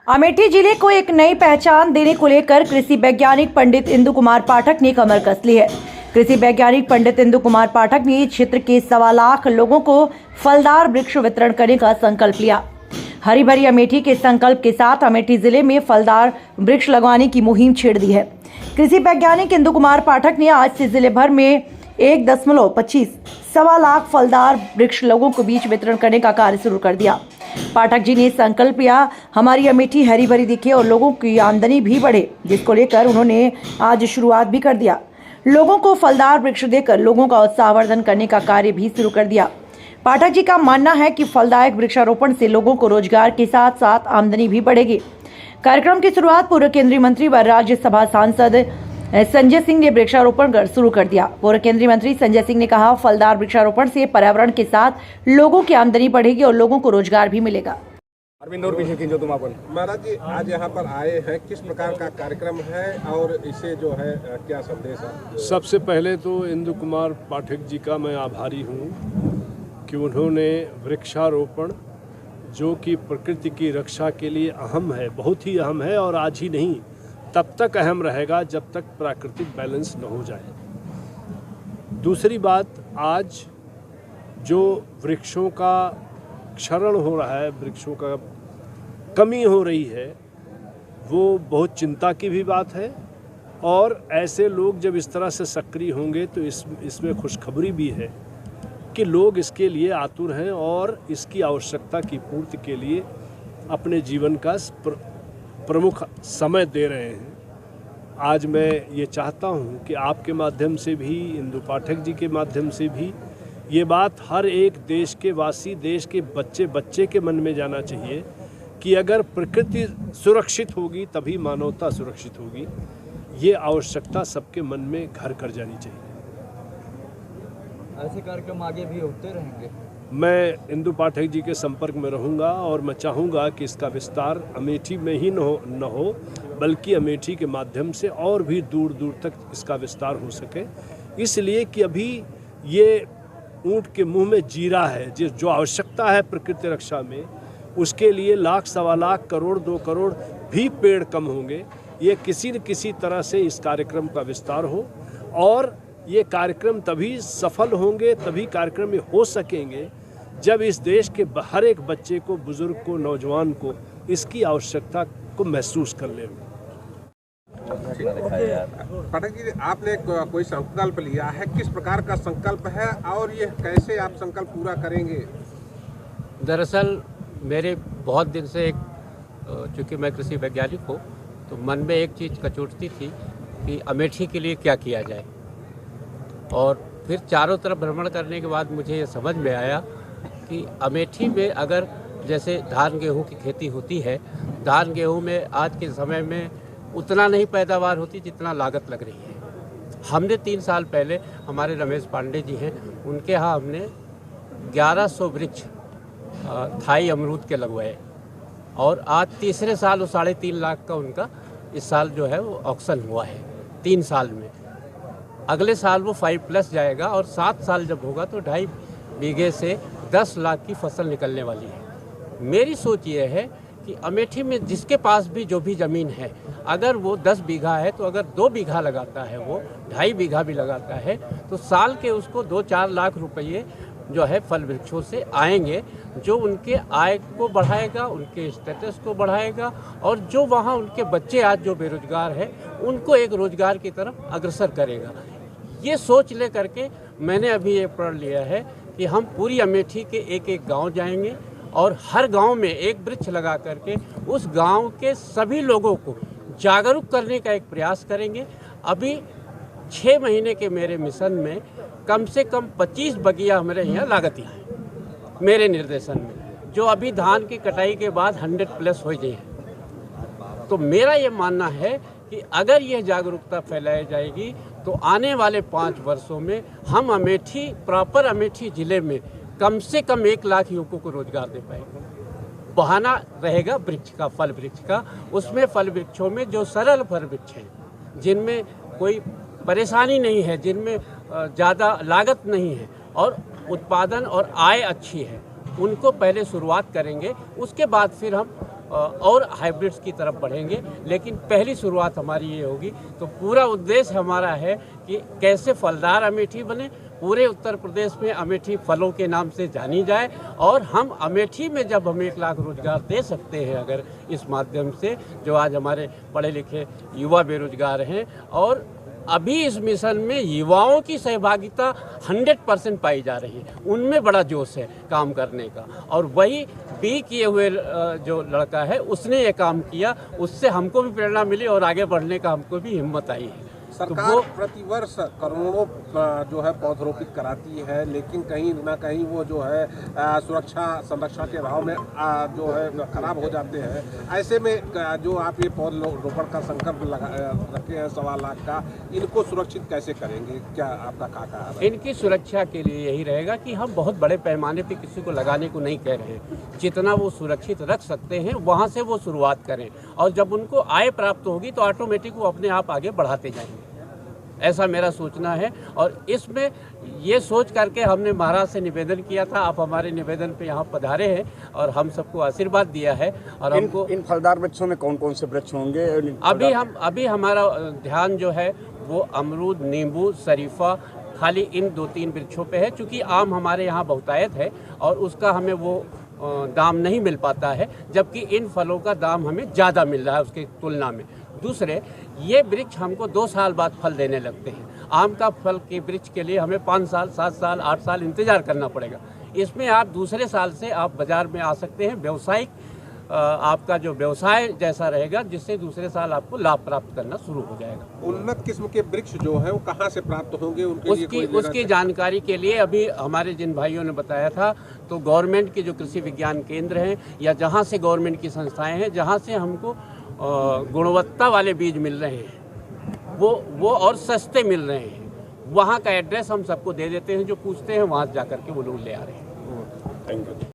अमेठी जिले को एक नई पहचान देने को लेकर कृषि वैज्ञानिक पंडित इंदु कुमार पाठक ने कमर कस ली है। कृषि वैज्ञानिक पंडित इंदु कुमार पाठक ने क्षेत्र के 1.25 लाख लोगों को फलदार वृक्ष वितरण करने का संकल्प लिया। हरी भरी अमेठी के संकल्प के साथ अमेठी जिले में फलदार वृक्ष लगवाने की मुहिम छेड़ दी है। कृषि वैज्ञानिक इंदु कुमार पाठक ने आज से जिले भर में 1.25 1.25 लाख फलदार वृक्ष लोगों के बीच वितरण करने का कार्य शुरू कर दिया। पाठक जी ने संकल्प लिया हमारी अमेठी हरी भरी दिखे और लोगों की आमदनी भी बढ़े, जिसको लेकर उन्होंने आज शुरुआत भी कर दिया। लोगों को फलदार वृक्ष देकर लोगों का उत्साहवर्धन करने का कार्य भी शुरू कर दिया। पाठक जी का मानना है कि फलदायक वृक्षारोपण से लोगों को रोजगार के साथ साथ आमदनी भी बढ़ेगी। कार्यक्रम की शुरुआत पूर्व केंद्रीय मंत्री व राज्यसभा सांसद संजय सिंह ने वृक्षारोपण कर शुरू कर दिया। पूर्व केंद्रीय मंत्री संजय सिंह ने कहा, फलदार वृक्षारोपण से पर्यावरण के साथ लोगों की आमदनी बढ़ेगी और लोगों को रोजगार भी मिलेगा। अरविंद और महाराज जी आज यहाँ पर आए हैं, किस प्रकार का कार्यक्रम है और इसे जो है क्या संदेश है? सबसे पहले तो इंदु कुमार पाठक जी का मैं आभारी हूँ कि उन्होंने वृक्षारोपण जो कि प्रकृति की रक्षा के लिए अहम है, बहुत ही अहम है और आज ही नहीं तब तक अहम रहेगा जब तक प्राकृतिक बैलेंस न हो जाए। दूसरी बात, आज जो वृक्षों का क्षरण हो रहा है, वृक्षों का कमी हो रही है, वो बहुत चिंता की भी बात है। और ऐसे लोग जब इस तरह से सक्रिय होंगे तो इसमें खुशखबरी भी है कि लोग इसके लिए आतुर हैं और इसकी आवश्यकता की पूर्ति के लिए अपने जीवन का प्रमुख समय दे रहे हैं। आज मैं ये चाहता हूँ कि आपके माध्यम से भी, इंदु पाठक जी के माध्यम से भी ये बात हर एक देश के वासी, देश के बच्चे के मन में जाना चाहिए कि अगर प्रकृति सुरक्षित होगी तभी मानवता सुरक्षित होगी। ये आवश्यकता सबके मन में घर कर जानी चाहिए। ऐसे कार्यक्रम आगे भी होते रहेंगे। मैं इंदु पाठक जी के संपर्क में रहूंगा और मैं चाहूँगा कि इसका विस्तार अमेठी में ही न हो बल्कि अमेठी के माध्यम से और भी दूर दूर तक इसका विस्तार हो सके। इसलिए कि अभी ये ऊँट के मुंह में जीरा है। जो आवश्यकता है प्रकृति रक्षा में, उसके लिए 1 लाख 1.25 लाख करोड़ 2 करोड़ भी पेड़ कम होंगे। ये किसी न किसी तरह से इस कार्यक्रम का विस्तार हो और ये कार्यक्रम तभी सफल होंगे, तभी कार्यक्रम में हो सकेंगे जब इस देश के हर एक बच्चे को, बुजुर्ग को, नौजवान को इसकी आवश्यकता को महसूस कर ले। पाठक जी, आपने कोई संकल्प लिया है, किस प्रकार का संकल्प है और ये कैसे आप संकल्प पूरा करेंगे? दरअसल मेरे बहुत दिन से चूँकि मैं कृषि वैज्ञानिक हूँ तो मन में एक चीज़ कचोटती थी कि अमेठी के लिए क्या किया जाए। और फिर चारों तरफ भ्रमण करने के बाद मुझे ये समझ में आया कि अमेठी में अगर जैसे धान गेहूं की खेती होती है, धान गेहूं में आज के समय में उतना नहीं पैदावार होती जितना लागत लग रही है। हमने 3 साल पहले, हमारे रमेश पांडे जी हैं, उनके यहाँ हमने 1100 वृक्ष थाई अमरूद के लगवाए और आज तीसरे साल वो 3.5 लाख का उनका इस साल जो है वो ऑक्शन हुआ है 3 साल में। अगले साल वो 5+ जाएगा और 7 साल जब होगा तो 2.5 बीघे से 10 लाख की फसल निकलने वाली है। मेरी सोच ये है कि अमेठी में जिसके पास भी जो भी ज़मीन है, अगर वो 10 बीघा है तो अगर 2 बीघा लगाता है, वो 2.5 बीघा भी लगाता है तो साल के उसको 2-4 लाख रुपये जो है फल वृक्षों से आएंगे, जो उनके आय को बढ़ाएगा, उनके स्टेटस को बढ़ाएगा और जो वहाँ उनके बच्चे आज जो बेरोजगार हैं उनको एक रोजगार की तरफ अग्रसर करेगा। ये सोच ले करके मैंने अभी ये प्रण लिया है कि हम पूरी अमेठी के एक गांव जाएंगे और हर गांव में एक वृक्ष लगा करके उस गांव के सभी लोगों को जागरूक करने का एक प्रयास करेंगे। अभी 6 महीने के मेरे मिशन में कम से कम 25 बगिया हमारे यहाँ लागत है मेरे निर्देशन में, जो अभी धान की कटाई के बाद 100+ हो गए हैं। तो मेरा ये मानना है कि अगर यह जागरूकता फैलाई जाएगी तो आने वाले 5 वर्षों में हम अमेठी, प्रॉपर अमेठी ज़िले में कम से कम 1 लाख युवकों को रोजगार दे पाएंगे। बहाना रहेगा वृक्ष का, फल वृक्ष का। उसमें फल वृक्षों में जो सरल फल वृक्ष हैं, जिनमें कोई परेशानी नहीं है, जिनमें ज़्यादा लागत नहीं है और उत्पादन और आय अच्छी है, उनको पहले शुरुआत करेंगे। उसके बाद फिर हम और हाइब्रिड्स की तरफ बढ़ेंगे। लेकिन पहली शुरुआत हमारी ये होगी, तो पूरा उद्देश्य हमारा है कि कैसे फलदार अमेठी बने, पूरे उत्तर प्रदेश में अमेठी फलों के नाम से जानी जाए, और हम अमेठी में जब हम 1 लाख रोजगार दे सकते हैं अगर इस माध्यम से, जो आज हमारे पढ़े लिखे युवा बेरोजगार हैं, और अभी इस मिशन में युवाओं की सहभागिता 100% पाई जा रही है, उनमें बड़ा जोश है काम करने का, और वही बी किए हुए जो लड़का है उसने ये काम किया, उससे हमको भी प्रेरणा मिली और आगे बढ़ने का हमको भी हिम्मत आई है। सरकार प्रतिवर्ष करोड़ों जो है पौधरोपित कराती है, लेकिन कहीं ना कहीं वो जो है सुरक्षा संरक्षण के अभाव में जो है खराब हो जाते हैं। ऐसे में जो आप ये पौधरोपण का संकल्प रखे हैं 1.25 लाख का, इनको सुरक्षित कैसे करेंगे, क्या आपका खाका है? इनकी सुरक्षा के लिए यही रहेगा कि हम बहुत बड़े पैमाने पे किसी को लगाने को नहीं कह रहे हैं, जितना वो सुरक्षित रख सकते हैं वहाँ से वो शुरुआत करें, और जब उनको आय प्राप्त होगी तो ऑटोमेटिक वो अपने आप आगे बढ़ाते जाएंगे, ऐसा मेरा सोचना है। और इसमें ये सोच करके हमने महाराज से निवेदन किया था, आप हमारे निवेदन पे यहाँ पधारे हैं और हम सबको आशीर्वाद दिया है। और हमको इन फलदार वृक्षों में कौन कौन से वृक्ष होंगे? अभी हमारा ध्यान जो है वो अमरूद, नींबू, शरीफा, खाली इन 2-3 वृक्षों पे है, क्योंकि आम हमारे यहाँ बहुतायत है और उसका हमें वो दाम नहीं मिल पाता है, जबकि इन फलों का दाम हमें ज़्यादा मिल रहा है उसके तुलना में। दूसरे, ये वृक्ष हमको 2 साल बाद फल देने लगते हैं। आम का फल के वृक्ष के लिए हमें 5 साल, 7 साल, 8 साल इंतज़ार करना पड़ेगा। इसमें आप दूसरे साल से आप बाज़ार में आ सकते हैं, व्यावसायिक आपका जो व्यवसाय जैसा रहेगा, जिससे दूसरे साल आपको लाभ प्राप्त करना शुरू हो जाएगा। उन्नत किस्म के वृक्ष जो है वो कहाँ से प्राप्त होंगे, उसकी जानकारी के लिए अभी हमारे जिन भाइयों ने बताया था, तो गवर्नमेंट के जो कृषि विज्ञान केंद्र हैं या जहाँ से गवर्नमेंट की संस्थाएं हैं, जहाँ से हमको गुणवत्ता वाले बीज मिल रहे हैं, वो और सस्ते मिल रहे हैं, वहाँ का एड्रेस हम सबको दे देते हैं, जो पूछते हैं वहाँ जा कर के वो लोग ले आ रहे हैं। Thank you.